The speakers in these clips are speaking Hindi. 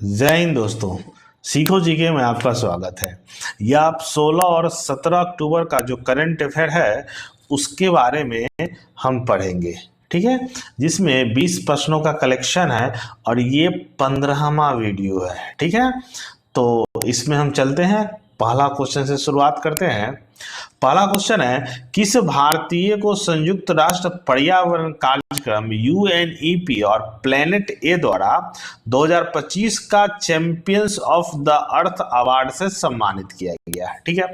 जय हिंद दोस्तों। सीखो जीके में आपका स्वागत है। यह आप 16 और 17 अक्टूबर का जो करंट अफेयर है उसके बारे में हम पढ़ेंगे, ठीक है, जिसमें 20 प्रश्नों का कलेक्शन है और ये 15वां वीडियो है, ठीक है। तो इसमें हम चलते हैं, पहला क्वेश्चन से शुरुआत करते हैं। पहला क्वेश्चन है, किस भारतीय को संयुक्त राष्ट्र पर्यावरण कार्यक्रम यूएनईपी और प्लेनेट ए द्वारा 2025 का champions of the earth award से सम्मानित किया गया है? ठीक है,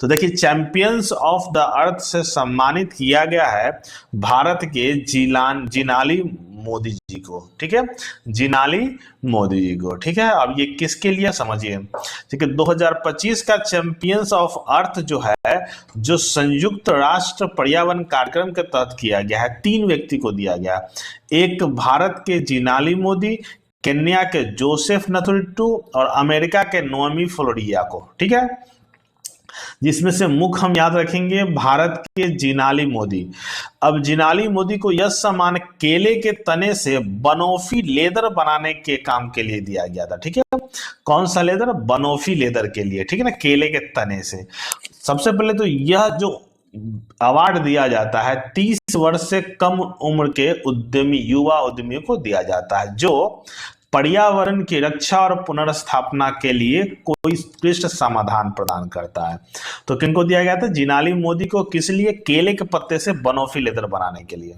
तो देखिए, चैंपियंस ऑफ द अर्थ से सम्मानित किया गया है भारत के जिनाली मोदी जी को, ठीक है, जिनाली मोदी जी को, ठीक है। अब ये किसके लिए समझिए, ठीक है, 2025 का चैंपियंस ऑफ अर्थ जो है, जो संयुक्त राष्ट्र पर्यावरण कार्यक्रम के तहत किया गया है, 3 व्यक्ति को दिया गया। एक भारत के जिनाली मोदी, केन्या के जोसेफ नथुरिट्टू और अमेरिका के नोमी फ्लोरिया को, ठीक है, जिसमें से मुख्य हम याद रखेंगे भारत के जिनाली मोदी। अब जिनाली मोदी को यह सम्मान केले के तने से बनोफी लेदर बनाने के काम के लिए दिया गया था, ठीक है। कौन सा लेदर? बनोफी लेदर के लिए, ठीक है ना, केले के तने से। सबसे पहले तो यह जो अवार्ड दिया जाता है 30 वर्ष से कम उम्र के उद्यमी, युवा उद्यमियों को दिया जाता है, जो पर्यावरण की रक्षा और पुनर्स्थापना के लिए कोई उत्कृष्ट समाधान प्रदान करता है। तो किनको दिया गया था? जिनाली मोदी को। किस लिए? केले के पत्ते से बनोफी लेदर बनाने के लिए।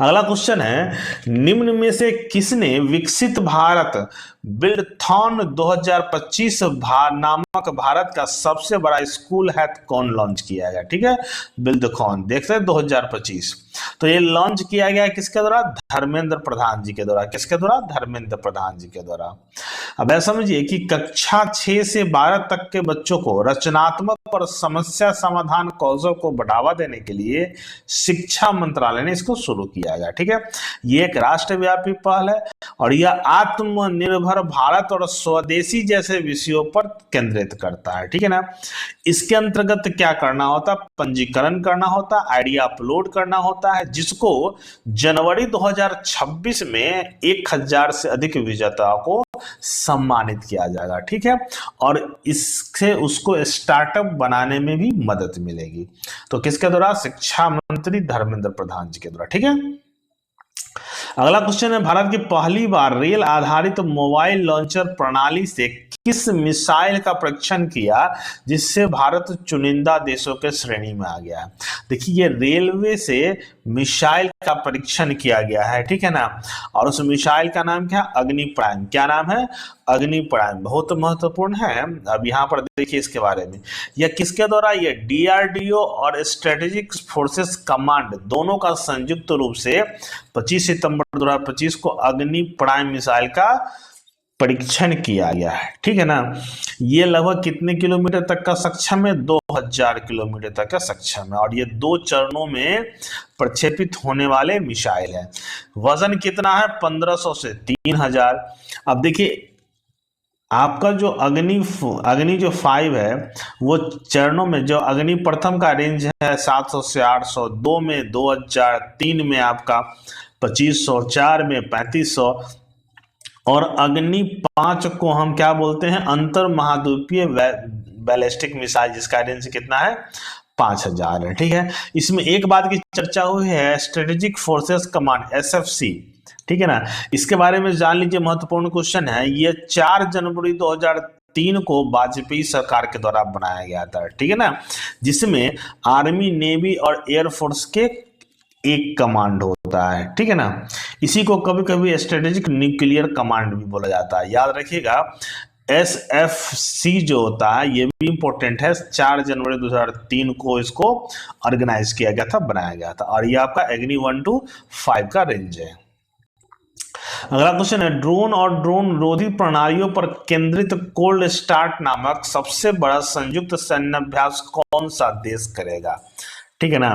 अगला क्वेश्चन है, निम्न में से किसने विकसित भारत बिल्डथॉन 2025 नामक भारत का सबसे बड़ा स्कूल हैकाथॉन लॉन्च किया गया? ठीक है, बिल्डथॉन देखते हैं 2025। तो ये लॉन्च किया गया किसके द्वारा? धर्मेंद्र प्रधान जी के द्वारा। किसके द्वारा? धर्मेंद्र प्रधान जी के द्वारा। अब ऐसा समझिए कि कक्षा 6 से 12 तक के बच्चों को रचनात्मक और समस्या समाधान कौशल को बढ़ावा देने के लिए शिक्षा मंत्रालय ने इसको शुरू किया गया, ठीक है। ये एक राष्ट्रव्यापी पहल है और यह आत्मनिर्भर भारत और स्वदेशी जैसे विषयों पर केंद्रित करता है, ठीक है ना। इसके अंतर्गत क्या करना होता? पंजीकरण करना होता, आइडिया अपलोड करना होता है, जिसको जनवरी 2026 में 1000 से अधिक विजेताओं को सम्मानित किया जाएगा, ठीक है। और इससे उसको स्टार्टअप बनाने में भी मदद मिलेगी। तो किसके द्वारा? शिक्षा मंत्री धर्मेंद्र प्रधान जी के द्वारा, ठीक है। अगला क्वेश्चन है, भारत की पहली बार रेल आधारित मोबाइल लॉन्चर प्रणाली से किस मिसाइल का परीक्षण किया जिससे भारत चुनिंदा देशों के श्रेणी में आ गया? देखिए, ये रेलवे से मिसाइल का परीक्षण किया गया है, ठीक है ना। और उस मिसाइल का नाम क्या? अग्नि प्राइम। क्या नाम है? अग्नि प्राइम। बहुत महत्वपूर्ण है। अब यहाँ पर देखिए इसके बारे में, यह किसके द्वारा? ये डीआरडीओ और स्ट्रेटेजिक फोर्सेस कमांड दोनों का संयुक्त रूप से 25 सितंबर 2025 को अग्नि प्राइम मिसाइल का परीक्षण किया गया है, ठीक है ना। ये लगभग कितने किलोमीटर तक का सक्षम है? 2000 किलोमीटर तक का सक्षम है और ये 2 चरणों में प्रक्षेपित होने वाले मिसाइल है। वजन कितना है? 1500 से 3000। अब देखिए, आपका जो अग्नि जो 5 है वो चरणों में, जो अग्नि प्रथम का रेंज है 700 से 800, 2 में 2000, 3 में आपका 2500, 4 में 3500 और अग्नि 5 को हम क्या बोलते हैं? अंतर महाद्वीपीय बैलिस्टिक मिसाइल, जिसका रेंज कितना है? 5000 है, ठीक है। इसमें एक बात की चर्चा हुई है, स्ट्रेटेजिक फोर्सेस कमांड, एसएफसी, ठीक है ना। इसके बारे में जान लीजिए, महत्वपूर्ण क्वेश्चन है। ये 4 जनवरी 2003 को वाजपेयी सरकार के द्वारा बनाया गया था, ठीक है ना, जिसमें आर्मी, नेवी और एयरफोर्स के एक कमांड होता है, ठीक है ना। इसी को कभी कभी स्ट्रेटेजिक न्यूक्लियर कमांड भी बोला जाता है। याद रखिएगा, एसएफसी जो होता है ये भी इंपॉर्टेंट है। 4 जनवरी 2003 को इसको ऑर्गेनाइज किया गया था, बनाया गया था और ये आपका अग्नि 1 to 5 का रेंज है। अगला क्वेश्चन है, ड्रोन और ड्रोन रोधी प्रणालियों पर केंद्रित कोल्ड स्टार्ट नामक सबसे बड़ा संयुक्त सैन्याभ्यास कौन सा देश करेगा? ठीक है ना।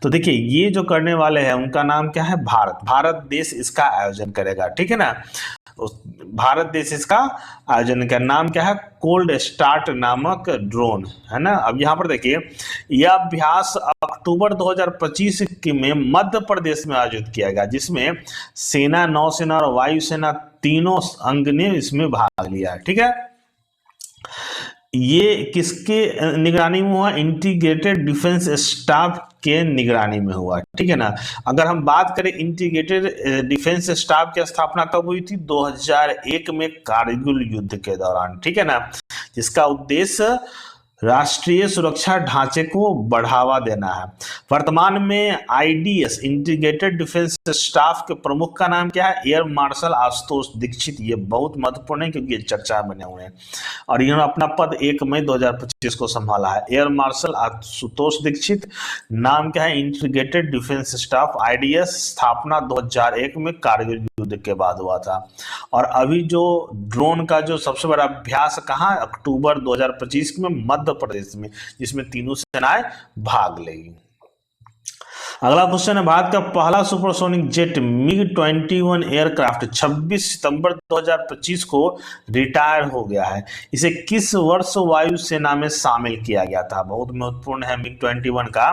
तो देखिए ये जो करने वाले हैं उनका नाम क्या है, भारत देश इसका आयोजन करेगा, ठीक है ना। भारत देश इसका आयोजन का नाम क्या है, कोल्ड स्टार्ट नामक ड्रोन, है ना। अब यहाँ पर देखिए यह अभ्यास अक्टूबर 2025 में मध्य प्रदेश में आयोजित किया गया, जिसमें सेना, नौसेना और वायुसेना तीनों अंग ने इसमें भाग लिया, ठीक है। ये किसके निगरानी में हुआ, इंटीग्रेटेड डिफेंस स्टाफ के निगरानी में हुआ, ठीक है ना। अगर हम बात करें इंटीग्रेटेड डिफेंस स्टाफ की स्थापना कब हुई थी, 2001 में कारगिल युद्ध के दौरान, ठीक है ना, जिसका उद्देश्य राष्ट्रीय सुरक्षा ढांचे को बढ़ावा देना है। वर्तमान में आईडीएस इंटीग्रेटेड डिफेंस स्टाफ के प्रमुख का नाम क्या है, एयर मार्शल आशुतोष दीक्षित। ये बहुत महत्वपूर्ण है क्योंकि ये चर्चा बने हुए हैं और इन्होंने अपना पद 1 मई 2025 को संभाला है। एयर मार्शल आशुतोष दीक्षित, नाम क्या है, इंटीग्रेटेड डिफेंस स्टाफ आईडीएस, स्थापना 2001 में कारगिल युद्ध के बाद हुआ था। और अभी जो ड्रोन का जो सबसे बड़ा अभ्यास कहाँ, अक्टूबर 2025 में मध्य प्रदेश में, जिसमें तीनों सेनाएं भाग लेंगी। अगला क्वेश्चन है, भारत का पहला सुपरसोनिक जेट MiG-21 एयरक्राफ्ट 26 सितंबर 2025 को रिटायर हो गया है। इसे किस वर्ष वायुसेना में शामिल किया गया था, बहुत महत्वपूर्ण है MiG-21 का।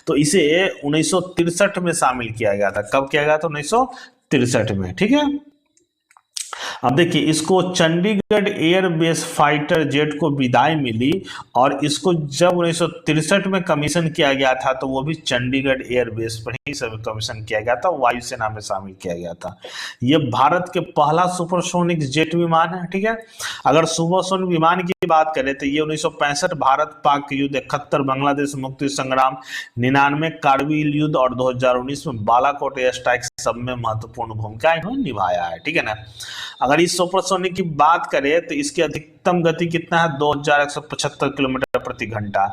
तो इसे 1963 में शामिल किया गया था। कब किया गया था, 1963 में, ठीक है। अब देखिए इसको चंडीगढ़ एयरबेस फाइटर जेट को विदाई मिली और इसको जब 1963 में कमीशन किया गया था तो वो भी चंडीगढ़ एयरबेस पर ही सब कमीशन किया गया था, वायुसेना में शामिल किया गया था। ये भारत के पहला सुपरसोनिक जेट विमान है, ठीक है। अगर सुपरसोनिक विमान की बात करें तो ये 1965 भारत पाक युद्ध, 71 बांग्लादेश मुक्ति संग्राम, 99 कारगिल युद्ध और 2019 में बालाकोट एयर स्ट्राइक सब में महत्वपूर्ण भूमिका इन्होंने निभाया है, ठीक है ना। अगर इस सुपरसोनिक की बात करें तो इसकी अधिकतम गति कितना है, 2175 किलोमीटर प्रति घंटा।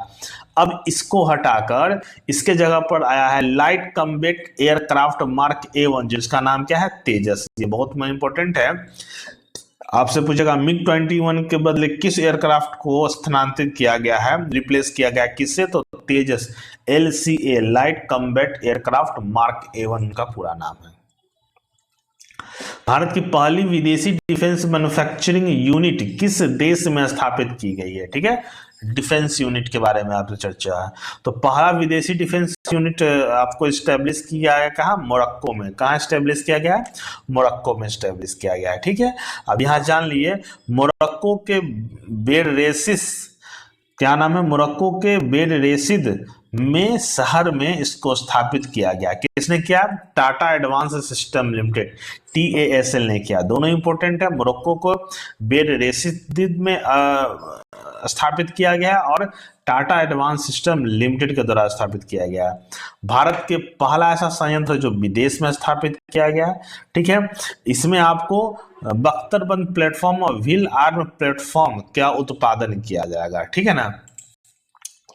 अब इसको हटाकर इसके जगह पर आया है light combat aircraft mark A1, जिसका नाम क्या है, तेजस। ये बहुत इंपॉर्टेंट है, आपसे पूछेगा MiG-21 के बदले किस एयरक्राफ्ट को स्थानांतरित किया गया है, रिप्लेस किया गया किससे, तो तेजस LCA, light combat aircraft mark A1 का पूरा नाम है। भारत की पहली विदेशी डिफेंस मैन्युफैक्चरिंग यूनिट किस देश में स्थापित की गई है, ठीक है। डिफेंस यूनिट के बारे में आपसे चर्चा है। तो पहला विदेशी डिफेंस यूनिट आपको स्टैब्लिश किया गया कहाँ, मोरक्को में। कहाँ स्टैब्लिश किया गया है, मोरक्को में स्टैब्लिश किया गया है, ठीक है। अब यहाँ जान लिए मोरक्को के बेररेसिस, क्या नाम है, मोरक्को के बेररेसिद में शहर में इसको स्थापित किया गया। किसने किया, Tata advance system limited TASL ने किया। दोनों इंपॉर्टेंट है, मोरक्को को बेररेसिद में स्थापित किया गया और टाटा एडवांस सिस्टम लिमिटेड के द्वारा स्थापित किया गया। भारत के पहला ऐसा संयंत्र जो विदेश में स्थापित किया गया, ठीक है। इसमें आपको बख्तरबंद प्लेटफॉर्म और व्हील आर्म प्लेटफॉर्म का उत्पादन किया जाएगा, ठीक है ना।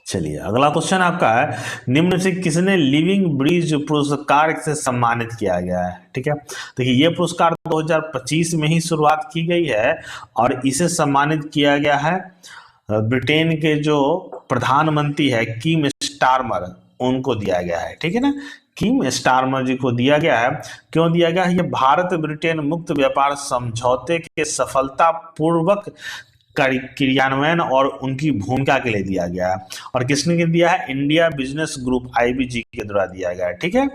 चलिए अगला क्वेश्चन आपका है, निम्न से किसने लिविंग ब्रिज पुरस्कार से सम्मानित किया गया है, ठीक है। देखिए ये पुरस्कार 2025 में ही शुरुआत की गई है और इसे सम्मानित किया गया है ब्रिटेन के जो प्रधानमंत्री है कीम स्टारमर, उनको दिया गया है, ठीक है ना। कीम स्टारमर जी को दिया गया है। क्यों दिया गया है, ये भारत ब्रिटेन मुक्त व्यापार समझौते के सफलतापूर्वक क्रियान्वयन और उनकी भूमिका के लिए दिया गया है। और किसने दिया है, इंडिया बिजनेस ग्रुप IBG के द्वारा दिया गया है, ठीक है,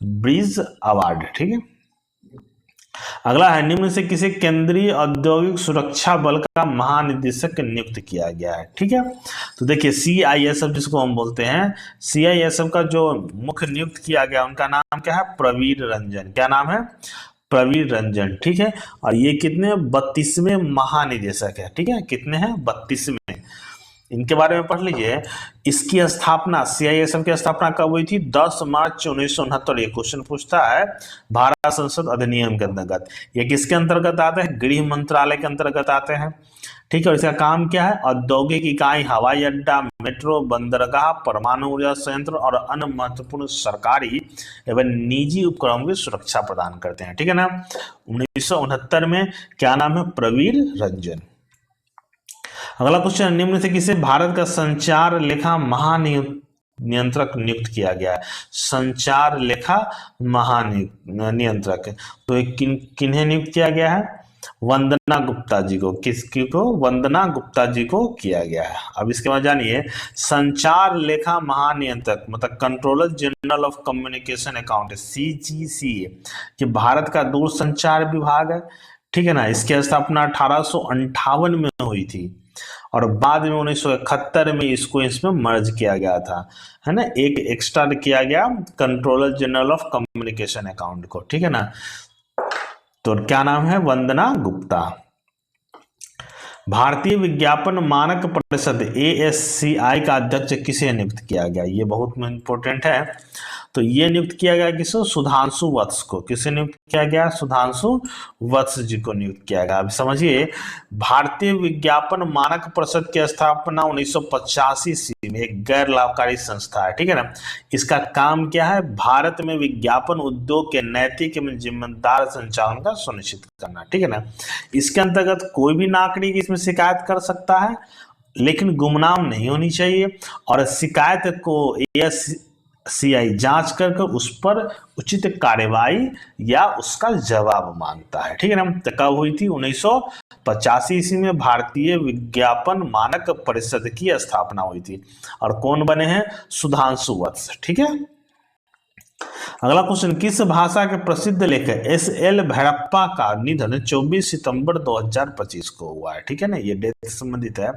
ब्रिज अवार्ड, ठीक है। अगला है, निम्न से किसे केंद्रीय औद्योगिक सुरक्षा बल का महानिदेशक नियुक्त किया गया है, ठीक है। तो देखिए CISF जिसको हम बोलते हैं, CISF का जो मुख्य नियुक्त किया गया उनका नाम क्या है, प्रवीर रंजन। क्या नाम है, प्रवीर रंजन, ठीक है। और ये कितने 32वें महानिदेशक है, ठीक है। कितने हैं, 32वें। इनके बारे में पढ़ लीजिए। इसकी स्थापना, CISF की स्थापना कब हुई थी, 10 मार्च 1969। ये क्वेश्चन पूछता है भारत संसद अधिनियम के अंतर्गत। ये किसके अंतर्गत आते हैं, गृह मंत्रालय के अंतर्गत आते हैं, ठीक है। और इसका काम क्या है, औद्योगिक इकाई, हवाई अड्डा, मेट्रो, बंदरगाह, परमाणु ऊर्जा संयंत्र और अन्य महत्वपूर्ण सरकारी एवं निजी उपक्रमों की सुरक्षा प्रदान करते हैं, ठीक है ना। 1969 में क्या नाम है, प्रवीर रंजन। अगला क्वेश्चन, निम्न से किसे भारत का संचार लेखा नियंत्रक नियुक्त किया गया है, संचार लेखा महानियंत्रक। तो ये किन्हें नियुक्त किया गया है? वंदना गुप्ता जी को। किसकी को? वंदना गुप्ता जी को किया गया है। अब इसके बाद जानिए, संचार लेखा महानियंत्रक मतलब controller general of communication account, CGCA, ये भारत का दूरसंचार विभाग है, ठीक है ना। इसकी स्थापना 1858 में हुई थी और बाद में 1971 में इसमें मर्ज किया गया था, है ना। एक एक्स्ट्रा किया गया controller general of communication account को, ठीक है ना। तो क्या नाम है? वंदना गुप्ता। भारतीय विज्ञापन मानक परिषद ASCI का अध्यक्ष किसे नियुक्त किया गया? ये बहुत इंपॉर्टेंट है। तो ये नियुक्त किया गया किसको? सुधांशु वत्स को। किसे नियुक्त किया गया? सुधांशु वत्स जी को नियुक्त किया गया। अब समझिए, भारतीय विज्ञापन मानक परिषद की स्थापना 1985 ईस्वी में एक गैर लाभकारी संस्था है, ठीक है ना। इसका काम क्या है? भारत में विज्ञापन उद्योग के नैतिक एवं जिम्मेदार संचालन का सुनिश्चित करना, ठीक है ना। इसके अंतर्गत कोई भी नागरिक इसमें शिकायत कर सकता है, लेकिन गुमनाम नहीं होनी चाहिए, और शिकायत को ASCI जांच कर उस पर उचित कार्यवाही या उसका जवाब मांगता है, ठीक है ना। तो कब हुई थी? 1985 ईस्वी में भारतीय विज्ञापन मानक परिषद की स्थापना हुई थी, और कौन बने हैं? सुधांशु वत्स, ठीक है। अगला क्वेश्चन, किस भाषा के प्रसिद्ध लेखक SL भैरप्पा का निधन 24 सितंबर 2025 को हुआ है, ठीक है ना। ये डेट से संबंधित है।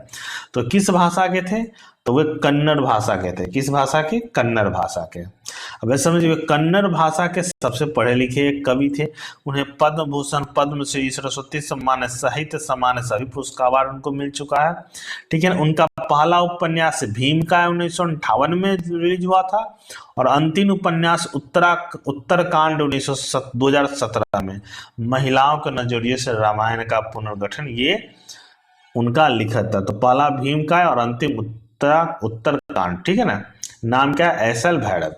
तो किस भाषा के थे? तो वे कन्नड़ भाषा के थे। किस भाषा के? कन्नड़ भाषा के। अब समझिए, कन्नड़ भाषा के सबसे पढ़े लिखे एक कवि थे। उन्हें पद्म भूषण, पद्मश्री, सरस्वती सम्मान, साहित्य सम्मान सभी पुरस्कार उनको मिल चुका है, ठीक है। उनका पहला उपन्यास भीम का 1958 में रिलीज हुआ था, और अंतिम उपन्यास उत्तरकांड 2017 में महिलाओं के नजरिए से रामायण का पुनर्गठन, ये उनका लिखत था। तो पहला भीम का है और अंतिम उत्तरकांड, ठीक है ना। नाम क्या है? SL भैरव।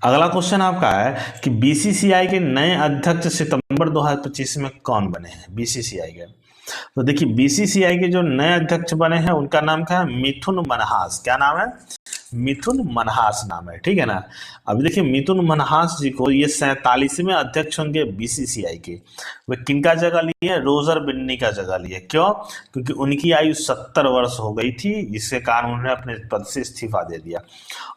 अगला क्वेश्चन आपका है कि BCCI के नए अध्यक्ष सितंबर 2025 में कौन बने हैं? BCCI के, तो देखिए BCCI के जो नए अध्यक्ष बने हैं उनका नाम क्या है? मिथुन मनहास। क्या नाम है? मिथुन मनहास नाम है, ठीक है ना। अभी देखिए, मिथुन मनहास जी को ये 47वें अध्यक्ष होंगे BCCI के। वे किनका जगह लिए? रोजर बिन्नी का जगह लिए। क्यों? क्योंकि उनकी आयु 70 वर्ष हो गई थी, जिसके कारण उन्होंने अपने पद से इस्तीफा दे दिया।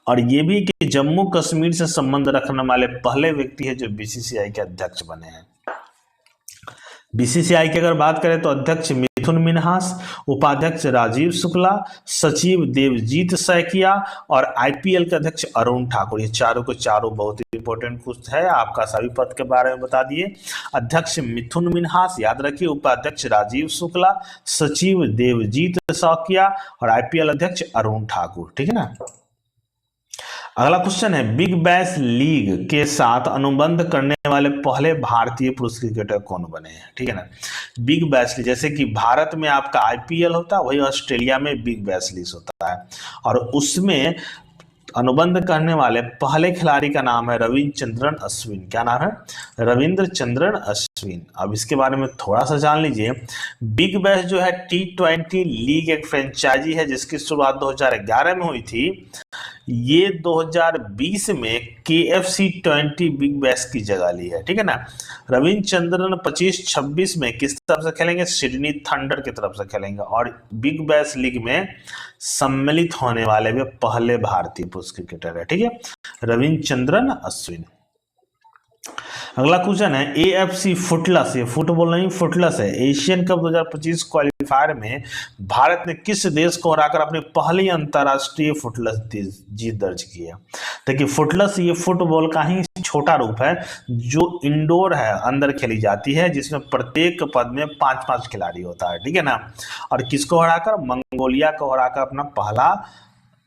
और ये भी कि जम्मू कश्मीर से संबंध रखने वाले पहले व्यक्ति है जो BCCI के अध्यक्ष बने हैं। BCCI की अगर बात करें तो अध्यक्ष मिथुन मिन्हास, उपाध्यक्ष राजीव शुक्ला, सचिव देवजीत सैकिया और IPL के अध्यक्ष अरुण ठाकुर। ये चारों को चारों बहुत इंपॉर्टेंट कुछ है, आपका सभी पद के बारे में बता दिए। अध्यक्ष मिथुन मिन्हास याद रखिए, उपाध्यक्ष राजीव शुक्ला, सचिव देवजीत सैकिया और IPL अध्यक्ष अरुण ठाकुर, ठीक है ना। अगला क्वेश्चन है, बिग बैश लीग के साथ अनुबंध करने वाले पहले भारतीय पुरुष क्रिकेटर कौन बने हैं? ठीक है ना। बिग बैश लीग, जैसे कि भारत में आपका IPL होता है, वही ऑस्ट्रेलिया में बिग बैश लीग होता है, और उसमें अनुबंध करने वाले पहले खिलाड़ी का नाम है रविचंद्रन अश्विन। क्या नाम है? रविंद्रचंद्रन अश्विन। अब इसके बारे में थोड़ा सा जान लीजिए। बिग बैश जो है T20 लीग एक फ्रेंचाइजी है जिसकी शुरुआत 2011 में हुई थी। ये 2020 में KFC 20 बिग बैश की जगह ली है, ठीक है ना। रविचंद्रन 25-26 में किस तरफ से खेलेंगे? सिडनी थंडर की तरफ से खेलेंगे, और बिग बैश लीग में सम्मिलित होने वाले वे पहले भारतीय पुरुष क्रिकेटर है, ठीक है, रविचंद्रन अश्विन। अगला क्वेश्चन है, AFC फुटलस, ये फुटबॉल नहीं फुटलस है, एशियन कप 2025 क्वालिफायर में भारत ने किस देश को हराकर अपनी पहली अंतरराष्ट्रीय फुटलस जीत दर्ज की है? देखिए फुटलस ये फुटबॉल का ही छोटा रूप है जो इंडोर है, अंदर खेली जाती है, जिसमें प्रत्येक पद में 5-5 खिलाड़ी होता है, ठीक है ना। और किसको हराकर? मंगोलिया को हराकर अपना पहला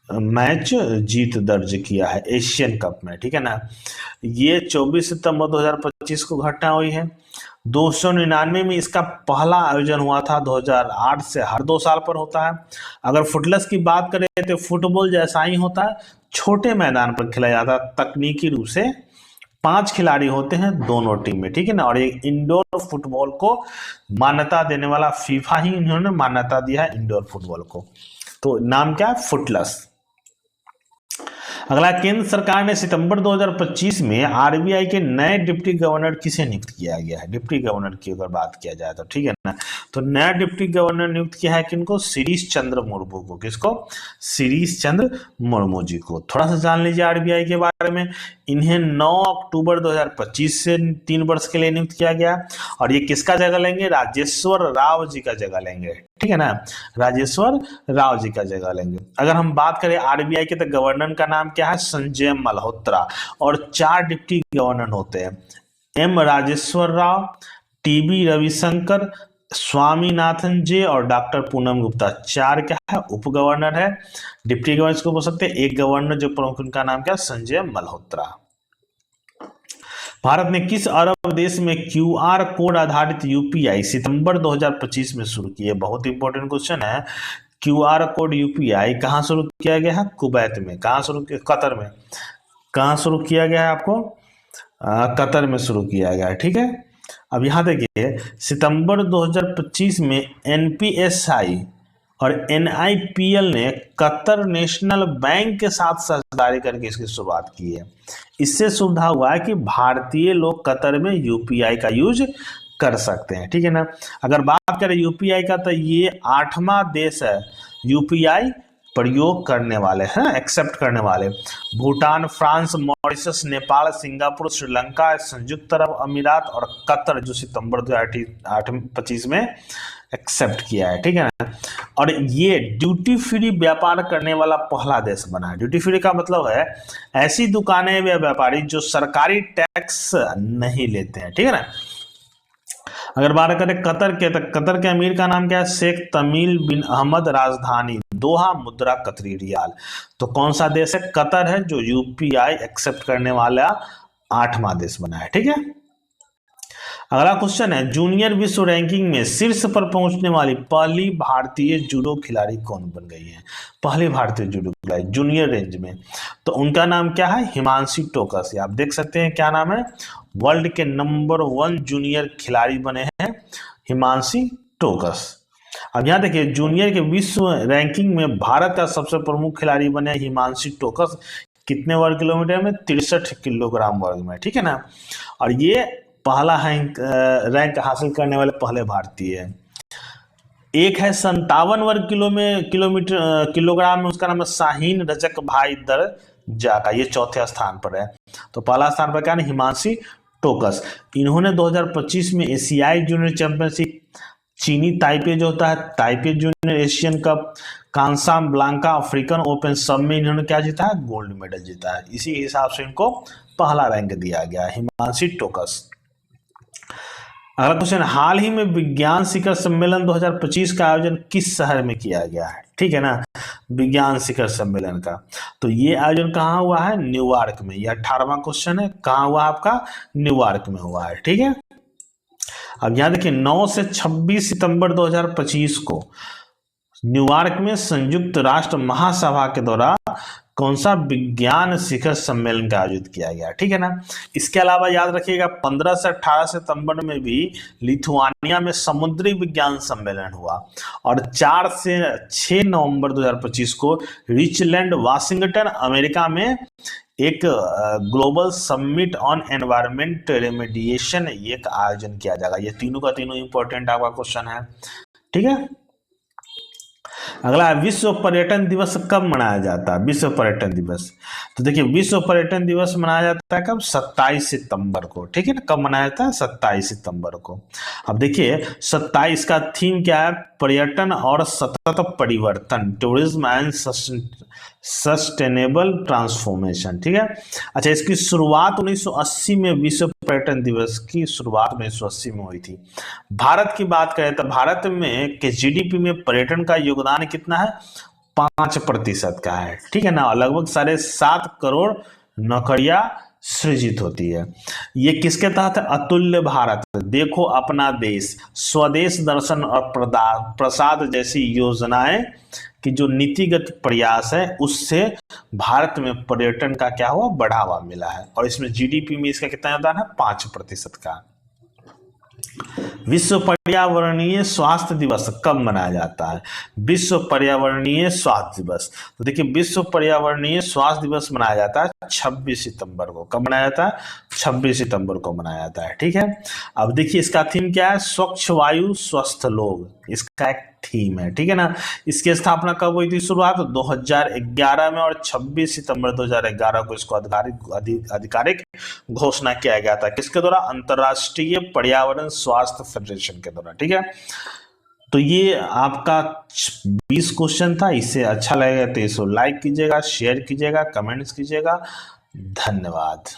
मैच जीत दर्ज किया है एशियन कप में, ठीक है ना। ये 24 सितंबर 2025 को घटना हुई है। 299 में इसका पहला आयोजन हुआ था, 2008 से हर 2 साल पर होता है। अगर फुटलस की बात करें तो फुटबॉल जैसा ही होता है, छोटे मैदान पर खेला जाता है, तकनीकी रूप से 5 खिलाड़ी होते हैं दोनों टीम में, ठीक है ना। और ये इंडोर फुटबॉल को मान्यता देने वाला फीफा ही इन्होंने मान्यता दिया है इंडोर फुटबॉल को। तो नाम क्या है? फुटलस। अगला, केंद्र सरकार ने सितंबर 2025 में आरबीआई के नए डिप्टी गवर्नर किसे नियुक्त किया गया है? डिप्टी गवर्नर की अगर बात किया जाए तो, ठीक है ना, तो नया डिप्टी गवर्नर नियुक्त किया है किनको? शिरीष चंद्र मुर्मू को। किसको? शिरीष चंद्र मुर्मू जी को। थोड़ा सा जान लीजिए आरबीआई के बारे में। इन्हें 9 अक्टूबर 2025 से 3 वर्ष के लिए नियुक्त किया गया, और ये किसका जगह लेंगे? राजेश्वर राव जी का जगह लेंगे, ठीक है ना, राजेश्वर राव जी का जगह लेंगे। अगर हम बात करें आरबीआई के, तो गवर्नर का नाम क्या है? संजय मल्होत्रा, और 4 डिप्टी गवर्नर होते हैं, एम राजेश्वर राव, टीबी रविशंकर, स्वामीनाथन जे और डॉक्टर पूनम गुप्ता। 4 क्या है? उप गवर्नर है। डिप्टी गवर्नर को बोल सकते हैं। एक गवर्नर जो प्रमुख, उनका नाम क्या? संजय मल्होत्रा। भारत ने किस अरब देश में क्यूआर कोड आधारित यूपीआई सितंबर 2025 में शुरू की है? बहुत इंपॉर्टेंट क्वेश्चन है। क्यूआर कोड यूपीआई कहाँ शुरू किया गया है? कुवैत में। कहाँ शुरू किया? कतर में। कहाँ शुरू किया गया है आपको? कतर में शुरू किया गया है, ठीक है। अब यहाँ देखिए, सितंबर 2025 में एनपीएसआई और एनआईपीएल ने कतर नेशनल बैंक के साथ साझेदारी करके इसकी शुरुआत की है। इससे सुविधा हुआ है कि भारतीय लोग कतर में यूपीआई का यूज कर सकते हैं, ठीक है ना। अगर बात करें यूपीआई का, तो ये 8वां देश है यूपीआई प्रयोग करने वाले हैं, एक्सेप्ट करने वाले। Bhutan, France, Mauritius, Nepal, Singapore, Sri Lanka, संयुक्त अरब अमीरात और कतर, जो सितंबर 2025 में एक्सेप्ट किया है, ठीक है ना। और ये ड्यूटी फ्री व्यापार करने वाला पहला देश बना है। ड्यूटी फ्री का मतलब है ऐसी दुकानें या व्यापारी जो सरकारी टैक्स नहीं लेते हैं, ठीक है ना। अगर बात करें कतर के, तो कतर के अमीर का नाम क्या है? शेख तमीम बिन अहमद, राजधानी दोहा, मुद्रा कतरी रियाल। तो कौन सा देश है? कतर है, जो यूपीआई एक्सेप्ट करने वाला 8वां देश बना है, ठीक है। अगला क्वेश्चन है, जूनियर विश्व रैंकिंग में शीर्ष पर पहुंचने वाली पहली भारतीय जूडो खिलाड़ी कौन बन गई है? पहली भारतीय जूडो खिलाड़ी जूनियर रेंज में, तो उनका नाम क्या है? हिमांशी टोकस। आप देख सकते हैं क्या नाम है? वर्ल्ड के नंबर 1 जूनियर खिलाड़ी बने हैं हिमांशी टोकस। अब यहाँ देखिए, जूनियर के विश्व रैंकिंग में भारत का सबसे प्रमुख खिलाड़ी बने हिमांशी टोकस। कितने वर्ग किलोमीटर में? 63 किलोग्राम वर्ग में, ठीक है ना। और ये पहला रैंक हासिल करने वाले पहले भारतीय है। एक है 57 वर्ग किलोग्राम में, उसका नाम है शाहीन रजक भाई दरजा का, ये 4थे स्थान पर है। तो पहला स्थान पर क्या है? हिमांशी टोकस। इन्होंने 2025 में एशियाई जूनियर चैंपियनशिप, चीनी ताइपे जो होता है, Taipei junior Asian cup, Casablanca African open, सब में इन्होंने क्या जीता है? गोल्ड मेडल जीता है। इसी हिसाब से इनको पहला रैंक दिया गया है, हिमांशी टोकस। अगला क्वेश्चन, हाल ही में विज्ञान शिखर सम्मेलन 2025 का आयोजन किस शहर में किया गया है? ठीक है ना, विज्ञान शिखर सम्मेलन का। तो ये आयोजन कहाँ हुआ है? न्यूयॉर्क में। यह 18वां क्वेश्चन है, कहाँ हुआ आपका? न्यूयॉर्क में हुआ है, ठीक है। अब यहाँ देखिए, 9 से 26 सितंबर 2025 को न्यूयॉर्क में संयुक्त राष्ट्र महासभा के द्वारा कौन सा विज्ञान शिखर सम्मेलन का आयोजित किया गया, ठीक है ना। इसके अलावा याद रखिएगा, 15 से 18 सितंबर में भी लिथुआनिया में समुद्री विज्ञान सम्मेलन हुआ, और 4 से 6 नवंबर 2025 को रिचलैंड वाशिंगटन अमेरिका में एक global summit on environment remediation एक आयोजन किया जाएगा। ये तीनों का तीनों इंपॉर्टेंट आपका क्वेश्चन है, ठीक है। अगला, विश्व पर्यटन दिवस कब मनाया जाता है? विश्व पर्यटन दिवस, तो देखिए, विश्व पर्यटन दिवस मनाया जाता है कब? 27 सितंबर को, ठीक है ना। कब मनाया जाता है? 27 सितंबर को। अब देखिए, 27 का थीम क्या है? पर्यटन और सतत परिवर्तन, टूरिज्म एंड सस्टेनेबल ट्रांसफॉर्मेशन, ठीक है। अच्छा, इसकी शुरुआत 1980 में, विश्व पर्यटन दिवस की शुरुआत 1980 में हुई थी। भारत की बात करें तो भारत में के जीडीपी में पर्यटन का योगदान कितना है? 5% का है, ठीक है ना। लगभग 7.5 करोड़ नौकरियां सृजित होती है। ये किसके तहत है? अतुल्य भारत, देखो अपना देश, स्वदेश दर्शन और प्रसाद जैसी योजनाएं कि जो नीतिगत प्रयास है, उससे भारत में पर्यटन का क्या हुआ? बढ़ावा मिला है। और इसमें जीडीपी में इसका कितना योगदान है? 5% का। विश्व पर्यावरणीय स्वास्थ्य दिवस कब मनाया जाता है? विश्व पर्यावरणीय स्वास्थ्य दिवस, तो देखिए विश्व पर्यावरणीय स्वास्थ्य दिवस मनाया जाता है 26 सितंबर को। कब मनाया जाता है? 26 सितंबर को मनाया जाता है। ठीक है, अब देखिए इसका थीम क्या है? स्वच्छ वायु स्वस्थ लोग, इसका एक थीम है। ठीक है ना, इसकी स्थापना कब हुई थी? शुरुआत 2011 में, और 26 सितंबर 2011 को इसको आधिकारिक घोषणा किया गया था। किसके द्वारा? अंतरराष्ट्रीय पर्यावरण स्वास्थ्य फेडरेशन के द्वारा। ठीक है, तो ये आपका 20 क्वेश्चन था। इससे अच्छा लगेगा तो इसको लाइक कीजिएगा, शेयर कीजिएगा, कमेंट्स कीजिएगा। धन्यवाद।